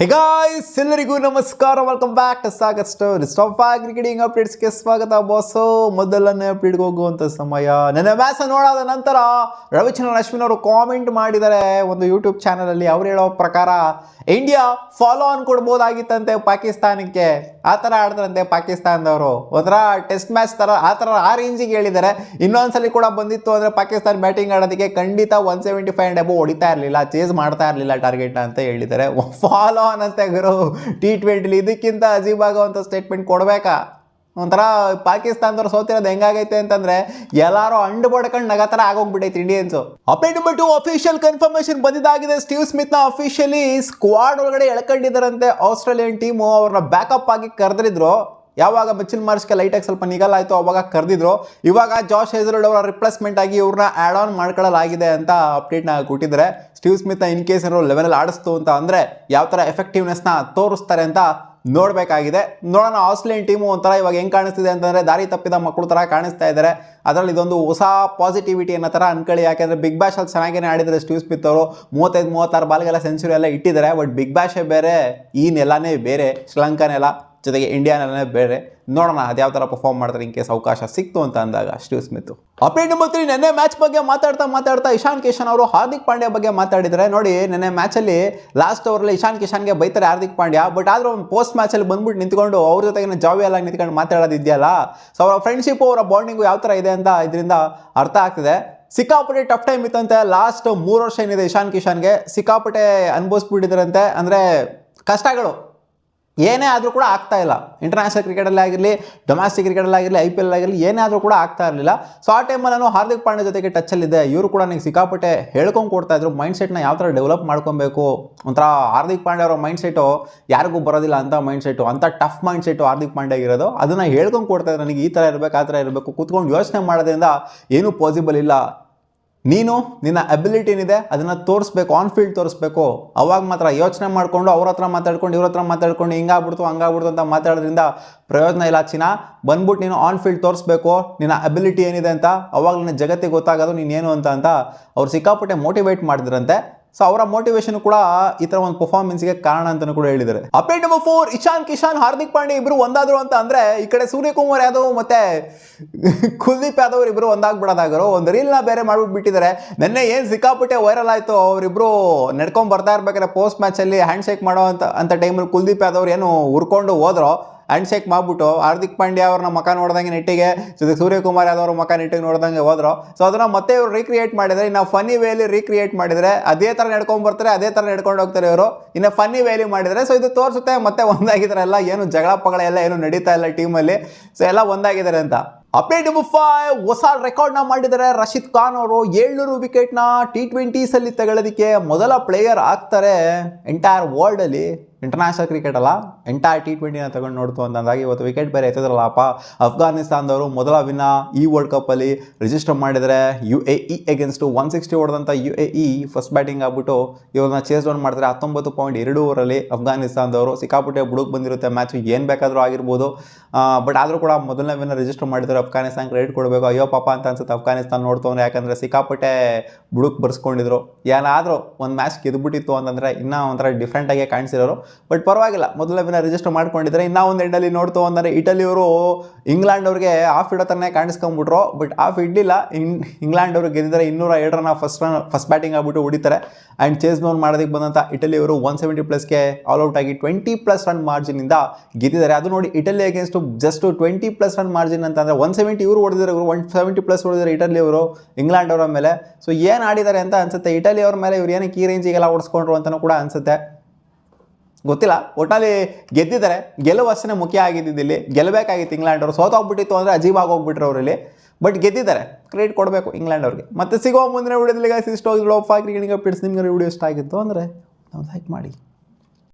ಹೇ guys, ಎಲ್ಲರಿಗೂ ನಮಸ್ಕಾರ. Welcome back to Sagar stories. Top cricketing ಅಪ್ಡೇಟ್ಸ್ಗೆ ಸ್ವಾಗತ ಬಾಸು. ಮೊದಲನೇ ಅಪ್ಡೇಟ್ಗೆ ಹೋಗುವಂಥ ಸಮಯ. ನನ್ನ ಮ್ಯಾಚ್ ನೋಡಾದ ನಂತರ ರವಿಚಂದ್ರನ್ ಅಶ್ವಿನ್ ಅವರು ಕಾಮೆಂಟ್ ಮಾಡಿದ್ದಾರೆ ಒಂದು ಯೂಟ್ಯೂಬ್ ಚಾನಲಲ್ಲಿ. ಅವ್ರು ಹೇಳೋ ಪ್ರಕಾರ ಇಂಡಿಯಾ ಫಾಲೋ ಆನ್ ಕೊಡ್ಬೋದಾಗಿತ್ತಂತೆ ಪಾಕಿಸ್ತಾನಕ್ಕೆ. ಆ ಥರ ಆಡ್ತಾರಂತೆ ಪಾಕಿಸ್ತಾನದವರು. ಒಂಥರ ಟೆಸ್ಟ್ ಮ್ಯಾಚ್ ಥರ ಆ ರೇಂಜಿಗೆ ಹೇಳಿದ್ದಾರೆ. ಇನ್ನೊಂದ್ಸಲಿ ಕೂಡ ಬಂದಿತ್ತು ಅಂದರೆ ಪಾಕಿಸ್ತಾನ ಬ್ಯಾಟಿಂಗ್ ಆಡೋದಕ್ಕೆ ಖಂಡಿತ 175 ಅಂಡ್ ಅಬೋ ಹೊಡಿತಾ ಇರಲಿಲ್ಲ, ಚೇಸ್ ಮಾಡ್ತಾ ಇರಲಿಲ್ಲ ಟಾರ್ಗೆಟ್ನ ಅಂತ ಹೇಳಿದ್ದಾರೆ. ಫಾಲೋ ಅನ್ನಂತೆ ಗುರು T20 ಇದಕ್ಕಿಂತ ಅಜೀಬಾಗುವಂಥ ಸ್ಟೇಟ್ಮೆಂಟ್ ಕೊಡಬೇಕಾ? ಒಂಥರ ಪಾಕಿಸ್ತಾನದವ್ರು ಸೋತಿರೋದು ಹೆಂಗಾಗೈತೆ ಅಂತಂದ್ರೆ ಎಲ್ಲಾರು ಅಂಡು ಬಡ್ಕೊಂಡು ನಗತರ ಆಗೋಗ್ಬಿಟ್ಟೈತೆ Indians. Update number 2 official confirmation ಬಂದಿದ್ದಾಗಿದೆ. ಸ್ಟೀವ್ ಸ್ಮಿತ್ ನ ಅಫಿಷಿಯಲಿ ಸ್ಕ್ವಾಡ್ ಒಳಗಡೆ ಎಳ್ಕೊಂಡಿದ್ದಾರಂತೆ. ಆಸ್ಟ್ರೇಲಿಯನ್ ಟೀಮು ಅವ್ರನ್ನ ಬ್ಯಾಕಪ್ ಆಗಿ ಕರೆದಿದ್ರು. ಯಾವಾಗ ಮಿಚೆಲ್ ಮಾರ್ಷ್ಗೆ ಲೈಟಾಗಿ ಸ್ವಲ್ಪ ನಿಗಲಾಯಿತು ಅವಾಗ ಕರೆದಿದ್ರು. ಇವಾಗ ಜಾಶ್ ಹೇಜಲ್ವುಡ್ ಅವರ ರಿಪ್ಲೇಸ್ಮೆಂಟ್ ಆಗಿ ಇವ್ರನ್ನ ಆ್ಯಡ್ ಆನ್ ಮಾಡ್ಕೊಳ್ಳಲಾಗಿದೆ ಅಂತ ಅಪ್ಡೇಟ್ನ ಕೊಟ್ಟಿದ್ದಾರೆ. ಸ್ಟೀವ್ ಸ್ಮಿತ್ ಇನ್ ಕೇಸ್ ಏನಾದ್ರು ಲೆವೆನಲ್ಲಿ ಆಡಿಸ್ತು ಅಂತ ಅಂದರೆ ಯಾವ ಥರ ಎಫೆಕ್ಟಿವ್ನೆಸ್ನ ತೋರಿಸ್ತಾರೆ ಅಂತ ನೋಡಬೇಕಾಗಿದೆ. ನೋಡೋಣ. ಆಸ್ಟ್ರೇಲಿಯನ್ ಟೀಮು ಒಂಥರ ಇವಾಗ ಹೆಂಗೆ ಕಾಣಿಸ್ತಿದೆ ಅಂತಂದರೆ ದಾರಿ ತಪ್ಪಿದ ಮಕ್ಕಳು ಥರ ಕಾಣಿಸ್ತಾ ಇದ್ದಾರೆ. ಅದರಲ್ಲಿ ಇದೊಂದು ಹೊಸ ಪಾಸಿಟಿವಿಟಿ ಅನ್ನೋ ಥರ ಅನ್ಕೊಳ್ಳಿ. ಯಾಕೆಂದರೆ ಬಿಗ್ ಬ್ಯಾಶ್ ಅಲ್ಲಿ ಚೆನ್ನಾಗೇ ಆಡಿದ್ದಾರೆ ಸ್ಟೀವ್ ಸ್ಮಿತ್ ಅವರು. 35-36 ಬಾಲ್ಗೆಲ್ಲ ಸೆಂಚುರಿ ಎಲ್ಲ ಇಟ್ಟಿದ್ದಾರೆ. ಬಟ್ ಬಿಗ್ ಬ್ಯಾಶೇ ಬೇರೆ, ಈ ನೆಲನೇ ಬೇರೆ, ಶ್ರೀಲಂಕಾನೆಲ್ಲ ಜೊತೆಗೆ ಇಂಡಿಯಾನಲ್ಲೇ ಬೇರೆ. ನೋಡೋಣ ಅದು ಯಾವ ಥರ ಪರ್ಫಾರ್ಮ್ ಮಾಡ್ತಾರೆ ಇನ್ ಕೇಸ್ ಅವಕಾಶ ಸಿಕ್ತು ಅಂತ ಅಂದಾಗ ಸ್ಟೀವ್ ಸ್ಮಿತ್. ಅಪ್ಡೇಟ್ ನಂಬರ್ 3 ನೆನ್ನೆ ಮ್ಯಾಚ್ ಬಗ್ಗೆ ಮಾತಾಡ್ತಾ ಇಶಾನ್ ಕಿಶನ್ ಅವರು ಹಾರ್ದಿಕ್ ಪಾಂಡ್ಯ ಬಗ್ಗೆ ಮಾತಾಡಿದ್ದಾರೆ. ನೋಡಿ, ನೆನ್ನೆ ಮ್ಯಾಚಲ್ಲಿ ಲಾಸ್ಟ್ ಓವರಲ್ಲಿ ಇಶಾನ್ ಕಿಶನ್ಗೆ ಬೈತಾರೆ ಹಾರ್ದಿಕ್ ಪಾಂಡ್ಯ. ಬಟ್ ಆದರೂ ಒಂದು ಪೋಸ್ಟ್ ಮ್ಯಾಚಲ್ಲಿ ಬಂದ್ಬಿಟ್ಟು ನಿಂತ್ಕೊಂಡು ಅವ್ರ ಜೊತೆಗೆ ಜಾವಿಯಲ್ಲ ನಿಂತ್ಕೊಂಡು ಮಾತಾಡೋದಿದೆಯಲ್ಲ. ಸೊ ಅವರ ಫ್ರೆಂಡ್ಶಿಪ್, ಅವರ ಬಾಂಡಿಂಗು ಯಾವ ಥರ ಇದೆ ಅಂತ ಇದರಿಂದ ಅರ್ಥ ಆಗ್ತಿದೆ. ಸಿಕ್ಕಾಪಟ್ಟೆ ಟಫ್ ಟೈಮ್ ಇತ್ತಂತೆ ಲಾಸ್ಟ್ 3 ವರ್ಷ ಏನಿದೆ ಇಶಾನ್ ಕಿಶನ್ಗೆ. ಸಿಕ್ಕಾಪಟ್ಟೆ ಅನುಭವಿಸ್ಬಿಟ್ಟಿದ್ದಾರಂತೆ. ಅಂದರೆ ಕಷ್ಟಗಳು ಏನೇ ಆದರೂ ಕೂಡ ಆಗ್ತಾ ಇಲ್ಲ. ಇಂಟರ್ನ್ಯಾಷನಲ್ ಕ್ರಿಕೆಟಲ್ಲಿ ಆಗಿರಲಿ, ಡೊಮ್ಯಾಸ್ಟಿಕ್ ಕ್ರಿಕೆಟಲ್ಲಿ ಆಗಿರಲಿ, IPL ಆಗಿರಲಿ, ಏನೇ ಆದರೂ ಕೂಡ ಆಗ್ತಾ ಇರಲಿಲ್ಲ. ಸೊ ಆ ಟೈಮಲ್ಲಿ ನಾನು ಹಾರ್ದಿಕ್ ಪಾಂಡ್ಯ ಜೊತೆಗೆ ಟಚ್ಚಲ್ಲಿದ್ದೆ. ಇವರು ಕೂಡ ನನಗೆ ಸಿಕ್ಕಾಪಟ್ಟೆ ಹೇಳ್ಕೊಂಡು ಕೊಡ್ತಾ ಇದ್ರು ಮೈಂಡ್ಸೆಟ್ನ ಯಾವ ಥರ ಡೆವಲಪ್ ಮಾಡ್ಕೊಬೇಕು. ಒಂಥರ ಹಾರ್ದಿಕ್ ಪಾಂಡ್ಯ ಅವರ ಮೈಂಡ್ಸೆಟ್ಟು ಯಾರಿಗೂ ಬರೋದಿಲ್ಲ ಅಂತ ಮೈಂಡ್ಸೆಟ್ಟು, ಅಂಥ ಟಫ್ ಮೈಂಡ್ಸೆಟ್ಟು ಹಾರ್ದಿಕ್ ಪಾಂಡ್ಯ ಇರೋದು. ಅದನ್ನು ಹೇಳ್ಕೊಂಡು ಕೊಡ್ತಾ ಇದ್ರು ನನಗೆ. ಈ ಥರ ಇರಬೇಕು, ಆ ಥರ ಇರಬೇಕು. ಕೂತ್ಕೊಂಡು ಯೋಚನೆ ಮಾಡೋದ್ರಿಂದ ಏನೂ ಪಾಸಿಬಲ್ ಇಲ್ಲ. ನೀನು ನಿನ್ನ ಅಬಿಲಿಟಿ ಏನಿದೆ ಅದನ್ನು ತೋರಿಸ್ಬೇಕು, ಆನ್ ಫೀಲ್ಡ್ ತೋರಿಸ್ಬೇಕು. ಅವಾಗ ಮಾತ್ರ ಯೋಚನೆ ಮಾಡಿಕೊಂಡು ಅವ್ರ ಹತ್ರ ಮಾತಾಡ್ಕೊಂಡು ಇವ್ರ ಹತ್ರ ಮಾತಾಡ್ಕೊಂಡು ಹಿಂಗಾಗ್ಬಿಡ್ತು ಹಂಗಾಗ್ಬಿಡ್ತು ಅಂತ ಮಾತಾಡೋದ್ರಿಂದ ಪ್ರಯೋಜನ ಇಲ್ಲ. ಬಂದ್ಬಿಟ್ಟು ನೀನು ಆನ್ ಫೀಲ್ಡ್ ತೋರಿಸ್ಬೇಕು ನಿನ್ನ ಅಬಿಲಿಟಿ ಏನಿದೆ ಅಂತ. ಅವಾಗ ನಿನ್ನ ಜಗತ್ತಿಗೆ ಗೊತ್ತಾಗೋದು ನೀನೇನು ಅಂತ ಅವ್ರು ಸಿಕ್ಕಾಪಟ್ಟೆ ಮೋಟಿವೇಟ್ ಮಾಡಿದ್ರಂತೆ. ಸೊ ಅವರ ಮೋಟಿವೇಶನ್ ಕೂಡ ಈ ಥರ ಒಂದು ಪರ್ಫಾರ್ಮೆನ್ಸ್ಗೆ ಕಾರಣ ಅಂತಲೂ ಕೂಡ ಹೇಳಿದ್ದಾರೆ. ಅಪ್ಡೇಟ್ ನಂಬರ್ 4 ಇಶಾನ್ ಕಿಶನ್ ಹಾರ್ದಿಕ್ ಪಾಂಡ್ಯ ಇಬ್ಬರು ಒಂದಾದ್ರು ಅಂತ ಅಂದರೆ ಈ ಕಡೆ ಸೂರ್ಯಕುಮಾರ್ ಯಾದವ್ ಮತ್ತೆ ಕುಲ್ದೀಪ್ ಯಾದವ್ ಇಬ್ಬರು ಒಂದಾಗ್ಬಿಡೋದಾಗರು. ಒಂದು ರೀಲ್ನ ಬೇರೆ ಮಾಡ್ಬಿಟ್ಟಿದ್ದಾರೆ. ನೆನ್ನೆ ಏನು ಸಿಕ್ಕಾಪಟ್ಟೆ ವೈರಲ್ ಆಯಿತು. ಅವರಿಬ್ಬರು ನಡ್ಕೊಂಡು ಬರ್ತಾ ಇರ್ಬೇಕಾದ್ರೆ ಪೋಸ್ಟ್ ಮ್ಯಾಚಲ್ಲಿ ಹ್ಯಾಂಡ್ ಶೇಕ್ ಮಾಡೋ ಅಂತ ಟೈಮಲ್ಲಿ ಕುಲ್ದೀಪ್ ಯಾದವ್ ಏನು ಉರ್ಕೊಂಡು ಹೋದ್ರು. ಹ್ಯಾಂಡ್ ಶೇಕ್ ಮಾಡಿಬಿಟ್ಟು ಹಾರ್ದಿಕ್ ಪಾಂಡ್ಯ ಅವ್ರನ್ನ ಮಕ ನೋಡ್ದಂಗೆ ನೆಟ್ಟಿಗೆ, ಜೊತೆಗೆ ಸೂರ್ಯಕುಮಾರ್ ಯಾದವ್ ಅವ್ರ ಮಕ ನೆಟ್ಟಿಗೆ ನೋಡ್ದಂಗೆ ಹೋದ್ರು. ಸೊ ಅದನ್ನು ಮತ್ತೆ ಇವರು ರೀಕ್ರಿಯೇಟ್ ಮಾಡಿದರೆ, ಇನ್ನು ಫನ್ನಿ ವೇಲಿ ರೀಕ್ರಿಯೇಟ್ ಮಾಡಿದರೆ ಅದೇ ಥರ ನಡ್ಕೊಂಡು ಬರ್ತಾರೆ, ಅದೇ ಥರ ನಡ್ಕೊಂಡು ಹೋಗ್ತಾರೆ ಇವರು. ಇನ್ನು ಫನ್ನಿ ವೇಲಿ ಮಾಡಿದರೆ ಸೊ ಇದು ತೋರಿಸುತ್ತೆ ಮತ್ತೆ ಒಂದಾಗಿದ್ದಾರೆ. ಎಲ್ಲ ಏನು ಜಗಳ ಪಗಳ ಎಲ್ಲ ಏನು ನಡೀತಾ ಇಲ್ಲ ಟೀಮಲ್ಲಿ. ಸೊ ಎಲ್ಲ ಒಂದಾಗಿದ್ದಾರೆ ಅಂತ. ಅಪ್ಡೇಟ್ ನಂಬರ್ 5 ಹೊಸ ರೆಕಾರ್ಡ್ನ ಮಾಡಿದ್ದಾರೆ. ರಶೀದ್ ಖಾನ್ ಅವರು 700 ವಿಕೆಟ್ನ T20ಸಲ್ಲಿ ತಗೊಳ್ಳೋದಕ್ಕೆ ಮೊದಲ ಪ್ಲೇಯರ್ ಆಗ್ತಾರೆ ಎಂಟೈರ್ ವರ್ಲ್ಡಲ್ಲಿ. ಇಂಟರ್ನ್ಯಾಷನಲ್ ಕ್ರಿಕೆಟ್ ಅಲ್ಲ, ಎಂಟೈರ್ T20ನ ತಗೊಂಡು ನೋಡ್ತು ಅಂತಂದಾಗ ಇವತ್ತು ವಿಕೆಟ್ ಬೇರೆ ಎತ್ತಿದ್ರಲ್ಲಪ್ಪ. ಅಫ್ಘಾನಿಸ್ತಾನದವರು ಮೊದಲ ವಿನ್ನ ಈ ವರ್ಲ್ಡ್ ಕಪ್ಪಲ್ಲಿ ರಿಜಿಸ್ಟರ್ ಮಾಡಿದರೆ. UAE against 160 ಹೊಡೆದಂಥ UAE first batting ಆಗ್ಬಿಟ್ಟು ಇವ್ರನ್ನ ಚೇಸ್ ಡೌನ್ ಮಾಡ್ತಾರೆ 19.2 ಓವರಲ್ಲಿ. ಅಫ್ಘಾನಿಸ್ತಾನದವರು ಸಿಕ್ಕಾಪಟ್ಟೆ ಬುಡುಕ್ ಬಂದಿರುತ್ತೆ ಮ್ಯಾಚ್, ಏನು ಬೇಕಾದರೂ ಆಗಿರ್ಬೋದು. ಬಟ್ ಆದರೂ ಕೂಡ ಮೊದಲನೇ ವಿನ್ನ ರಿಜಿಸ್ಟರ್ ಮಾಡಿದ್ದಾರೆ. ಅಫ್ಘಾನಿಸ್ತಾನ ಕ್ರೆಡಿಟ್ ಕೊಡಬೇಕು. ಅಯ್ಯೋ ಪಾಪ ಅಂತ ಅನ್ಸುತ್ತೆ ಅಫ್ಘಾನಿಸ್ತಾನ ನೋಡ್ತವ್ರೆ. ಯಾಕಂದರೆ ಸಿಕ್ಕಾಪಟ್ಟೆ ಬುಡುಕ್ ಬರ್ಸ್ಕೊಂಡಿದ್ರು. ಏನಾದರೂ ಒಂದು ಮ್ಯಾಚ್ ಗೆದ್ಬಿಟ್ಟಿತ್ತು ಅಂತಂದರೆ ಇನ್ನೂ ಒಂಥರ ಡಿಫ್ರೆಂಟಾಗಿ ಕಾಣಿಸಿರೋರು. ಬಟ್ ಪರವಾಗಿಲ್ಲ, ಮೊದಲ ವಿನ ರಿಜಿಸ್ಟರ್ ಮಾಡ್ಕೊಂಡಿದ್ದಾರೆ. ಇನ್ನೂ ಒಂದು ಎಂಡಲ್ಲಿ ನೋಡ್ತು ಅಂದರೆ ಇಟಲಿಯವರು ಇಂಗ್ಲೆಂಡ್ ಅವ್ರಿಗೆ ಆಫ್ ಇಡೋ ಥರನೇ ಕಾಣಿಸ್ಕೊಂಡ್ಬಿಟ್ರು. ಬಟ್ ಆಫ್ ಇಡ್ಲಿಲ್ಲ. ಇಂಗ್ಲೆಂಡ್ ಅವರು ಗೆದ್ದಿದ್ದಾರೆ. 202 ರನ್ನ ಫಸ್ಟ್ ಬ್ಯಾಟಿಂಗ್ ಆಗ್ಬಿಟ್ಟು ಹೊಡಿತಾರೆ. ಆ್ಯಂಡ್ ಚೇಸ್ ಡೌನ್ ಮಾಡೋದಕ್ಕೆ ಬಂದಂಥ ಇಟಲಿಯವರು 170+ ಆಲ್ ಔಟ್ ಆಗಿ 20+ ರನ್ ಮಾರ್ಜಿನಿಂದ ಗೆದ್ದಿದ್ದಾರೆ. ಅದು ನೋಡಿ, Italy against just 20+ run margin ಅಂತಂದರೆ 170 ಇವರು ಹೊಡೆದಿದ್ದಾರೆ. ಇವರು 170+ ಹೊಡೆದಿದ್ದಾರೆ ಇಟಲಿಯವರು ಇಂಗ್ಲೆಂಡ್ ಅವರ ಮೇಲೆ. ಸೊ ಏನು ಆಡಿದ್ದಾರೆ ಅಂತ ಅನ್ಸುತ್ತೆ. ಇಟಲಿ ಅವ್ರ ಮೇಲೆ ಇವ್ರು ಏನಕ್ಕೆ ಈ ರೇಂಜಿಗೆಲ್ಲ ಓಡಿಸ್ಕೊಂಡ್ರು ಅಂತಲೂ ಕೂಡ ಅನ್ಸುತ್ತೆ. ಗೊತ್ತಿಲ್ಲ. ಒಟ್ಟಿನಲ್ಲಿ ಗೆದ್ದಿದ್ದಾರೆ. ಗೆಲುವು ಅಷ್ಟೇ ಮುಖ್ಯ ಆಗಿದ್ದು. ಇಲ್ಲಿ ಗೆಲ್ಲಬೇಕಾಗಿತ್ತು ಇಂಗ್ಲೆಂಡ್ ಅವರು. ಸೋತೋಗ್ಬಿಟ್ಟಿತ್ತು ಅಂದರೆ ಅಜೀಬಾಗಿ ಹೋಗ್ಬಿಟ್ರು ಅವರಲ್ಲಿ. ಬಟ್ ಗೆದ್ದಿದ್ದಾರೆ, ಕ್ರೆಡಿಟ್ ಕೊಡಬೇಕು ಇಂಗ್ಲೆಂಡ್ ಅವ್ರಿಗೆ. ಮತ್ತೆ ಸಿಗೋ ಮುಂದಿನ ವಿಡಿಯೋದಲ್ಲಿ ಇಷ್ಟು ಕ್ರಿಕೆಟಿಂಗ್ ಅಪ್ಡೇಟ್ಸ್. ನಿಮ್ಗೆ ವಿಡಿಯೋ ಇಷ್ಟ ಆಗಿತ್ತು ಅಂದರೆ ನಾವು ಲೈಕ್ ಮಾಡಿ.